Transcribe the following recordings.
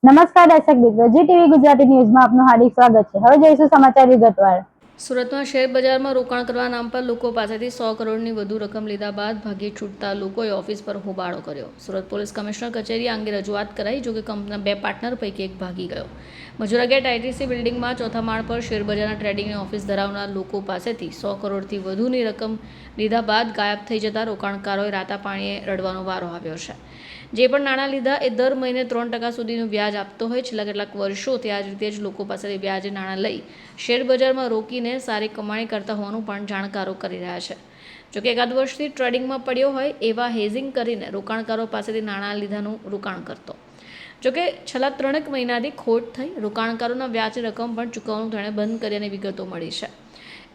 નમસ્કાર દર્શક મિત્રો, જી ટીવી ગુજરાતી ન્યૂઝમાં આપનું હાર્દિક સ્વાગત છે। હવે જોઈશું સમાચાર વિગતવાર। સુરતમાં શેર બજારમાં રોકાણ કરવા નામ પર લોકો પાસેથી 100 કરોડની વધુ રકમ લીધા બાદ ભાગી છૂટતા લોકોએ ઓફિસ પર હોબાળો કર્યો। સુરત પોલીસ કમિશનર કચેરીએ અંગે રજૂઆત કરાઈ, જોકે કંપનીના 2 પાર્ટનર પૈકી એક ભાગી ગયો। મજૂરા ગેટ આઈટીસી બિલ્ડિંગમાં ચોથા માળ પર શેર બજારના ટ્રેડિંગની ઓફિસ ધરાવનાર લોકો પાસેથી 100 કરોડથી વધુની રકમ લીધા બાદ ગાયબ થઈ જતા રોકાણકારોએ રાતા પાણીએ રડવાનો વારો આવ્યો છે। જે પણ નાણાં લીધા એ દર મહિને 3% સુધીનું વ્યાજ આપતો હોય। છેલ્લા કેટલાક વર્ષોથી આ રીતે જ લોકો પાસેથી વ્યાજે નાણાં લઈ શેર બજારમાં રોકીને સારી કમાણી કરતા હોવાનું પણ જાણકારો કરી રહ્યા છે। જોકે એકાદ વર્ષથી ટ્રેડિંગમાં પડ્યો હોય એવા હેઝિંગ કરીને રોકાણકારો પાસેથી નાણાં લીધાનું રોકાણ કરતો। જોકે છેલ્લા 3 મહિનાથી ખોટ થઈ રોકાણકારોના વ્યાજની રકમ પણ ચૂકવવાનું તેણે બંધ કર્યાની વિગતો મળી છે।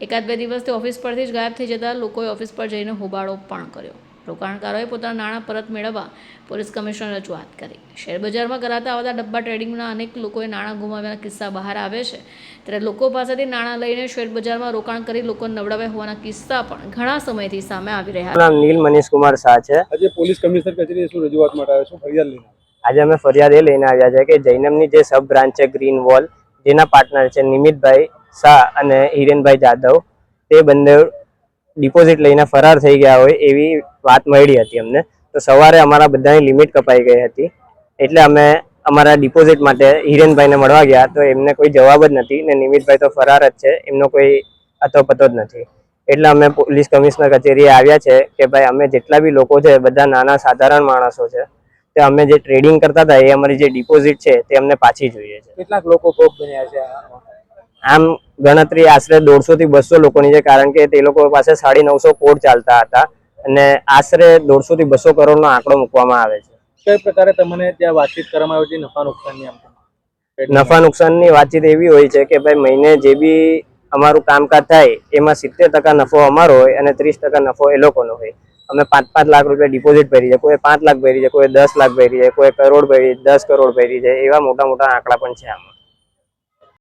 એકાદ બે દિવસથી ઓફિસ પરથી જ ગાયબ થઈ જતા લોકોએ ઓફિસ પર જઈને હોબાળો પણ કર્યો। રોકાણકારોએ પોતાના નાણાં પરત મેળવવા પોલીસ કમિશનર રજૂઆત કરી। શેર બજારમાં કરાતા આવા ડબ્બા ટ્રેડિંગના અનેક લોકોએ નાણાં ગુમાવ્યાના કિસ્સા બહાર આવે છે, ત્યારે લોકો પાસેથી નાણાં લઈને શેર બજારમાં રોકાણ કરી લોકોને નવડાવ્યા હોવાના કિસ્સા પણ ઘણા સમયથી સામે આવી રહ્યા છે। નામ નીલ મનીષ કુમાર શાહ છે। આજે પોલીસ કમિશનર કચેરીએ શું રજૂઆત માટે આવ્યા છો, ફરિયાદ લઈને? આજે અમે ફરિયાદ એ લઈને આવ્યા છે કે જૈનમની જે સબ બ્રાન્ચ છે ગ્રીન વોલ, જેના પાર્ટનર છે નિમિતભાઈ શાહ અને હિરેનભાઈ જાદવ, તે બંને ડિપોઝિટ લઈને ફરાર થઈ ગયા હોય એવી વાત મળી હતી અમને। તો સવારે અમારા બધાની લિમિટ કપાઈ ગઈ હતી, એટલે અમે અમારા ડિપોઝિટ માટે હિરેનભાઈને મળવા ગયા તો એમને કોઈ જવાબ જ નથી ને નિમિતભાઈ તો ફરાર જ છે, એમનો કોઈ અતોપતો જ નથી। એટલે અમે પોલીસ કમિશનર કચેરીએ આવ્યા છે કે ભાઈ અમે જેટલા બી લોકો છે બધા નાના સાધારણ માણસો છે, તે અમે જે ટ્રેડિંગ કરતા હતા એ અમારી જે ડિપોઝિટ છે તે અમને પાછી જોઈએ છે। કેટલાક લોકો ભોગ બન્યા છે? આમ ગણતરી આશરે 150 થી 200 લોકોની છે, કારણ કે તે લોકો પાસે 950 કોડ ચાલતા હતા અને આશરે 150 થી 200 કરોડનો આંકડો મૂકવામાં આવે છે। કઈ પ્રકારે તમને ત્યાં વાતચીત કરવામાં આવી હતી નફા નુકસાનની? નફા નુકસાનની વાતચીત એવી હોય છે કે ભાઈ મહિને જે બી અમારું કામકાજ થાય એમાં 70% નફો અમારો હોય અને 30% નફો એ લોકોનો હોય। અમે 5-5 લાખ રૂપિયા ડિપોઝિટ ભરી છે, કોઈ 5 લાખ ભરી છે, કોઈ 10 લાખ ભરી છે, કોઈ કરોડ ભરી, 10 કરોડ ભરી છે, એવા મોટા મોટા આંકડા પણ છે આમાં।